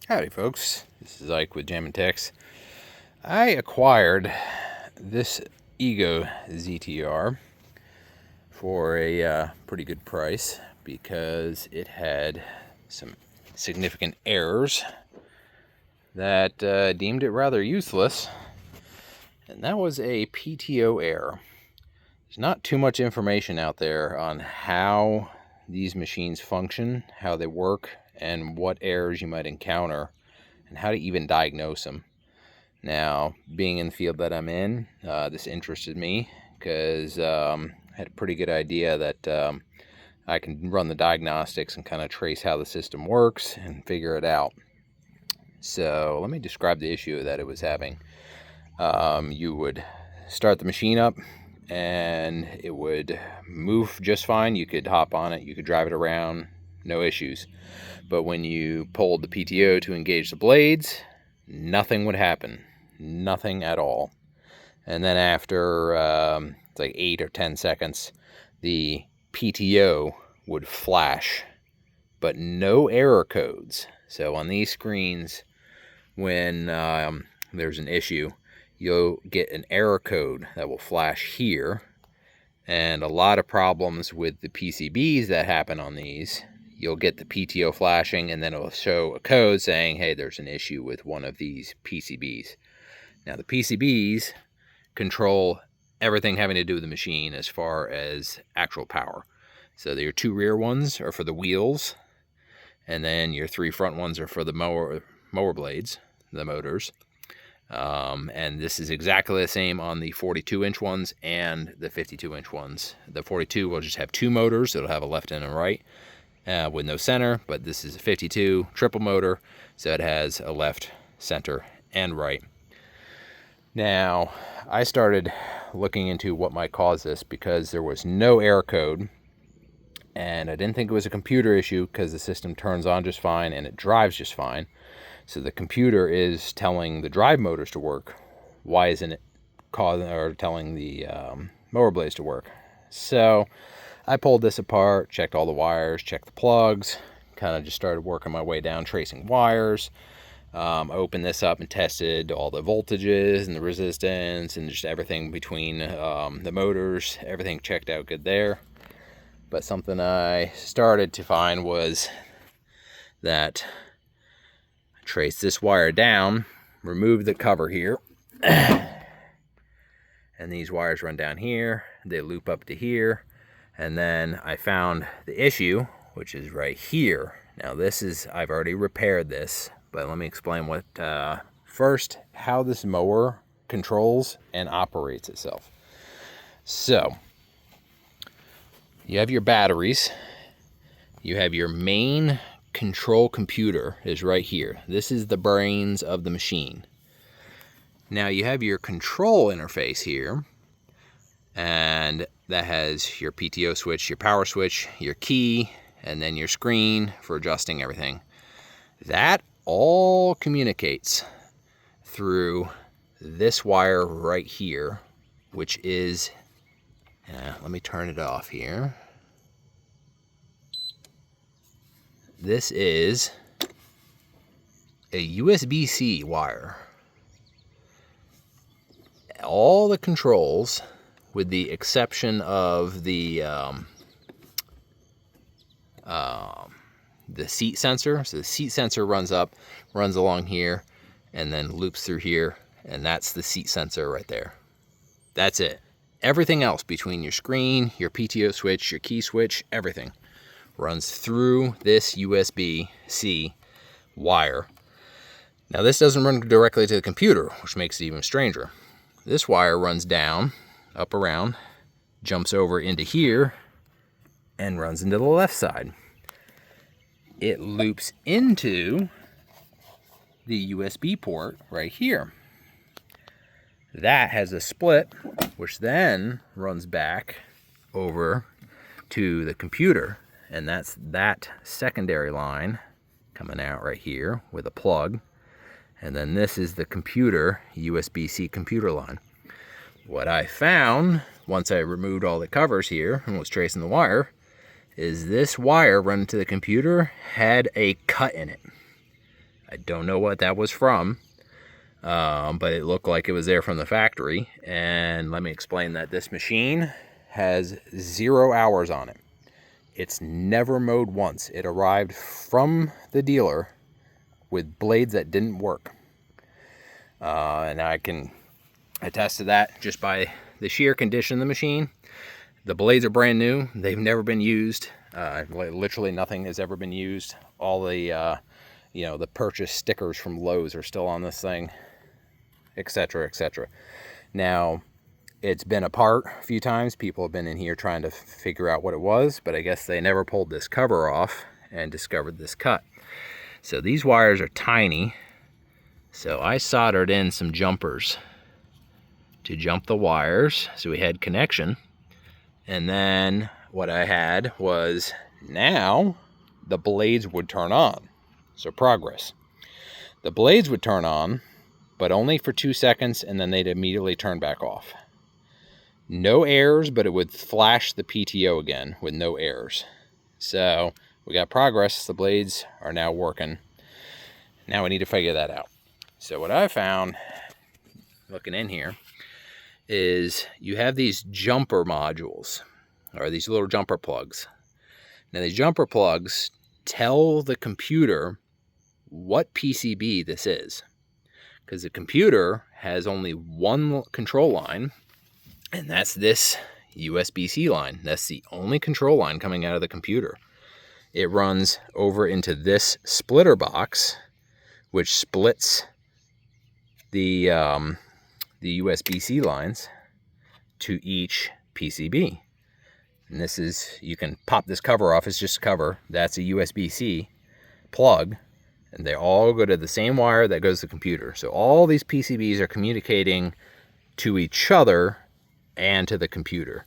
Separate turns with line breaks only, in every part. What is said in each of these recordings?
Howdy folks, this is Ike with Jammin' Techs. I acquired this Ego ZTR for a pretty good price because it had some significant errors that deemed it rather useless, and that was a PTO error. There's not too much information out there on how these machines function, how they work, and what errors you might encounter, and how to even diagnose them. Now, being in the field that I'm in, this interested me because I had a pretty good idea that I can run the diagnostics and kind of trace how the system works and figure it out. So let me describe the issue that it was having. You would start the machine up and it would move just fine. You could hop on it, you could drive it around, no issues. But when you pulled the PTO to engage the blades, nothing would happen. Nothing at all. And then after it's like 8 or 10 seconds, the PTO would flash, but no error codes. So on these screens, when there's an issue, you'll get an error code that will flash here. And a lot of problems with the PCBs that happen on these, you'll get the PTO flashing and then it'll show a code saying, hey, there's an issue with one of these PCBs. Now the PCBs control everything having to do with the machine as far as actual power. So your 2 rear ones are for the wheels, and then your 3 front ones are for the mower blades, the motors. And this is exactly the same on the 42-inch ones and the 52-inch ones. The 42 will just have 2 motors. It'll have a left and a right with no center, but this is a 52 triple motor, so it has a left, center, and right. Now, I started looking into what might cause this because there was no error code, and I didn't think it was a computer issue because the system turns on just fine and it drives just fine. So the computer is telling the drive motors to work. Why isn't it telling the mower blades to work? So I pulled this apart, checked all the wires, checked the plugs, kind of just started working my way down, tracing wires. Opened this up and tested all the voltages and the resistance and just everything between the motors. Everything checked out good there. But something I started to find was that I traced this wire down, removed the cover here, and these wires run down here, they loop up to here, and then I found the issue, which is right here. Now this is, I've already repaired this, but let me explain what, first, how this mower controls and operates itself. So, you have your batteries, you have your main control computer is right here. This is the brains of the machine. Now you have your control interface here, and that has your PTO switch, your power switch, your key, and then your screen for adjusting everything. That all communicates through this wire right here, which is, let me turn it off here. This is a USB-C wire. All the controls, with the exception of the seat sensor. So the seat sensor runs along here, and then loops through here, and that's the seat sensor right there. That's it. Everything else between your screen, your PTO switch, your key switch, everything runs through this USB-C wire. Now this doesn't run directly to the computer, which makes it even stranger. This wire runs down, up around, jumps over into here, and runs into the left side. It loops into the USB port right here. That has a split, which then runs back over to the computer, and that's that secondary line coming out right here with a plug, and then this is the computer, USB-C computer line. What I found, once I removed all the covers here and was tracing the wire, is this wire running to the computer had a cut in it. I don't know what that was from, but it looked like it was there from the factory. And let me explain that this machine has 0 hours on it. It's never mowed once. It arrived from the dealer with blades that didn't work. And I can attest to that just by the sheer condition of the machine. The blades are brand new. They've never been used. Literally nothing has ever been used. All the, the purchase stickers from Lowe's are still on this thing, etc., etc. Now, it's been apart a few times. People have been in here trying to figure out what it was, but I guess they never pulled this cover off and discovered this cut. So these wires are tiny. So I soldered in some jumpers to jump the wires so we had connection. And then what I had was, now the blades would turn on. So progress. The blades would turn on, but only for 2 seconds, and then they'd immediately turn back off. No errors, but it would flash the PTO again with no errors. So we got progress. The blades are now working. Now we need to figure that out. So what I found, looking in here, is you have these jumper modules, or these little jumper plugs. Now these jumper plugs tell the computer what PCB this is, because the computer has only one control line, and that's this USB-C line. That's the only control line coming out of the computer. It runs over into this splitter box, which splits the USB-C lines to each PCB. And this is, you can pop this cover off, it's just a cover. That's a USB-C plug, and they all go to the same wire that goes to the computer. So all these PCBs are communicating to each other and to the computer.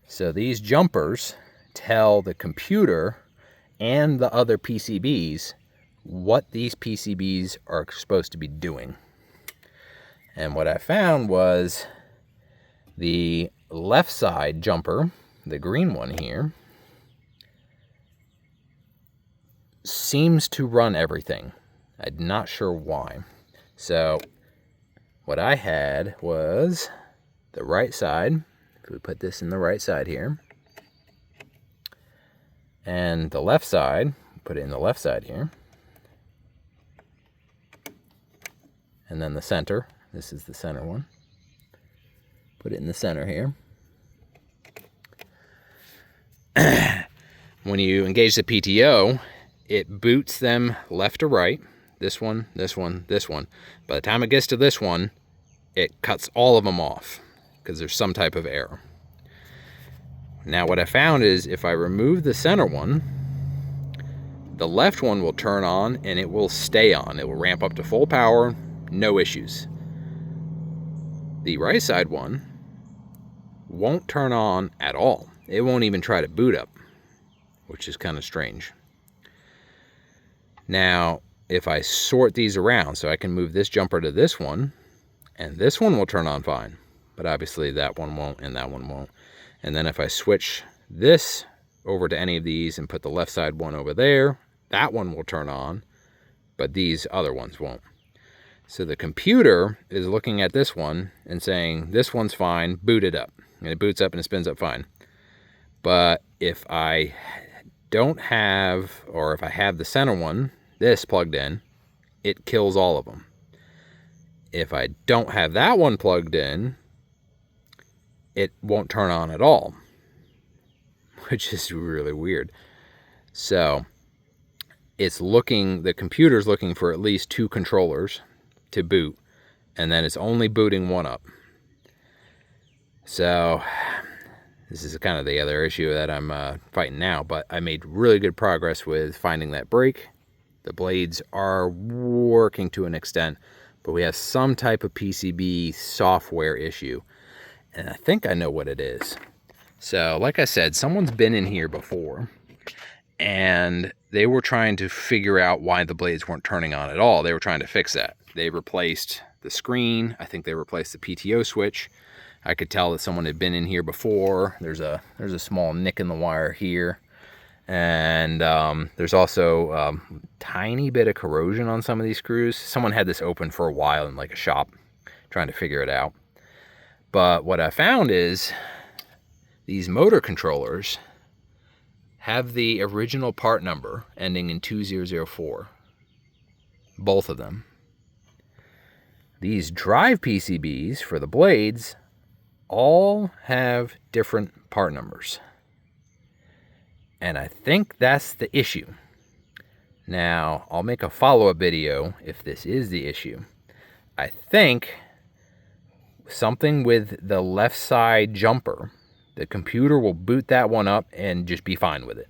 So these jumpers tell the computer and the other PCBs what these PCBs are supposed to be doing. And what I found was the left side jumper, the green one here, seems to run everything. I'm not sure why. So what I had was the right side. If we put this in the right side here, and the left side, put it in the left side here, and then the center. This is the center one. Put it in the center here. When you engage the PTO, it boots them left to right. This one, this one, this one. By the time it gets to this one, it cuts all of them off because there's some type of error. Now what I found is if I remove the center one, the left one will turn on and it will stay on. It will ramp up to full power, no issues. The right side one won't turn on at all. It won't even try to boot up, which is kind of strange. Now, if I sort these around, so I can move this jumper to this one, and this one will turn on fine, but obviously that one won't and that one won't. And then if I switch this over to any of these and put the left side one over there, that one will turn on, but these other ones won't. So the computer is looking at this one and saying, this one's fine, boot it up. And it boots up and it spins up fine. But if I don't have, or if I have the center one, this plugged in, it kills all of them. If I don't have that one plugged in, it won't turn on at all, which is really weird. So it's looking, the computer's looking for at least 2 controllers to boot, and then it's only booting one up. So this is kind of the other issue that I'm fighting now, but I made really good progress with finding that break. The blades are working to an extent, but we have some type of PCB software issue, and I think I know what it is. So like I said, someone's been in here before, and they were trying to figure out why the blades weren't turning on at all. They were trying to fix that. They replaced the screen. I think they replaced the PTO switch. I could tell that someone had been in here before. There's a small nick in the wire here. And there's also tiny bit of corrosion on some of these screws. Someone had this open for a while in like a shop trying to figure it out. But what I found is these motor controllers have the original part number ending in 2004. Both of them. These drive PCBs for the blades all have different part numbers. And I think that's the issue. Now, I'll make a follow-up video if this is the issue. I think something with the left side jumper, the computer will boot that one up and just be fine with it.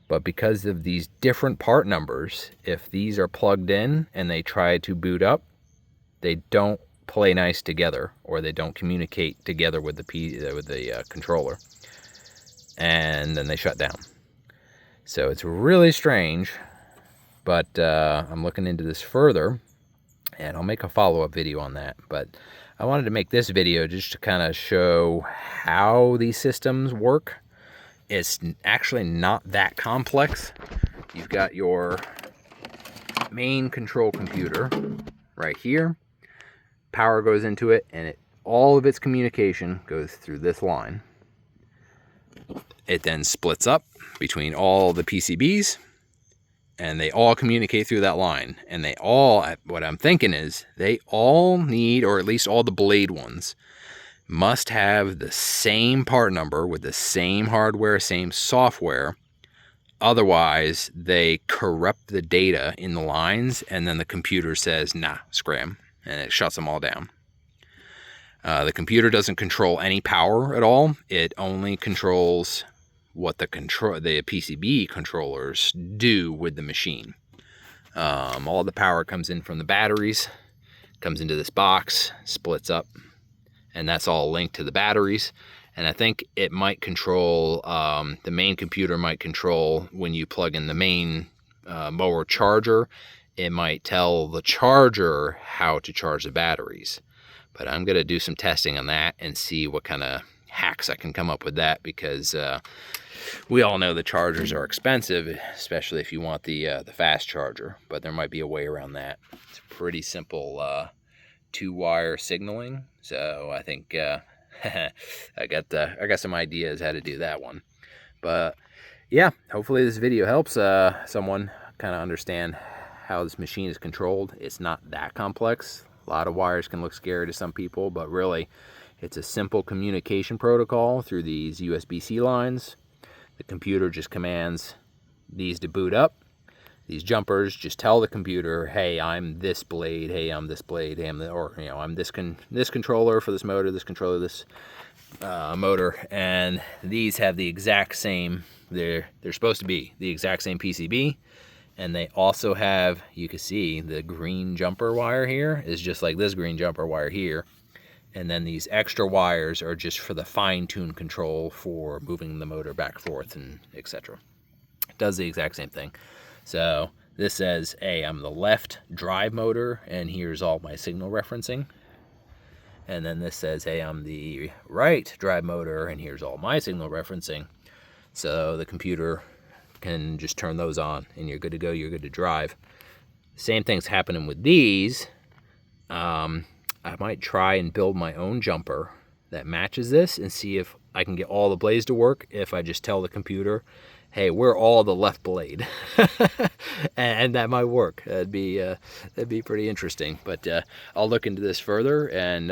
But because of these different part numbers, if these are plugged in and they try to boot up, they don't play nice together, or they don't communicate together with the controller, and then they shut down. So it's really strange, but I'm looking into this further, and I'll make a follow-up video on that. But I wanted to make this video just to kind of show how these systems work. It's actually not that complex. You've got your main control computer right here. Power goes into it, and all of its communication goes through this line. It then splits up between all the PCBs, and they all communicate through that line. And they all, what I'm thinking is, they all need, or at least all the blade ones, must have the same part number with the same hardware, same software. Otherwise, they corrupt the data in the lines, and then the computer says, nah, scram, and it shuts them all down. The computer doesn't control any power at all. It only controls what the PCB controllers do with the machine. All the power comes in from the batteries, comes into this box, splits up, and that's all linked to the batteries. And I think it might control, the main computer might control when you plug in the main mower charger. It might tell the charger how to charge the batteries. But I'm going to do some testing on that and see what kind of hacks I can come up with that, because we all know the chargers are expensive, especially if you want the fast charger. But there might be a way around that. It's a pretty simple 2-wire signaling. So I think I got some ideas how to do that one. But yeah, hopefully this video helps someone kind of understand how this machine is controlled. It's not that complex. A lot of wires can look scary to some people, but really it's a simple communication protocol through these USB-C lines. The computer just commands these to boot up. These jumpers just tell the computer, hey, I'm this blade, hey, I'm this blade, hey, I'm this controller for this motor, this controller, this motor. And these have the exact same, they're supposed to be the exact same PCB. And they also have, you can see the green jumper wire here is just like this green jumper wire here. And then these extra wires are just for the fine-tune control for moving the motor back and forth and etc. It does the exact same thing. So this says, hey, I'm the left drive motor, and here's all my signal referencing. And then this says, hey, I'm the right drive motor, and here's all my signal referencing. So the computer can just turn those on, and you're good to go, you're good to drive. Same thing's happening with these. I might try and build my own jumper that matches this and see if I can get all the blades to work if I just tell the computer, hey, we're all the left blade. and that might work. That'd be pretty interesting. But I'll look into this further, and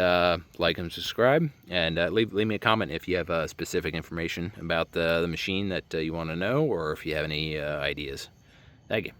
like and subscribe, and leave me a comment if you have specific information about the machine that you want to know, or if you have any ideas. Thank you.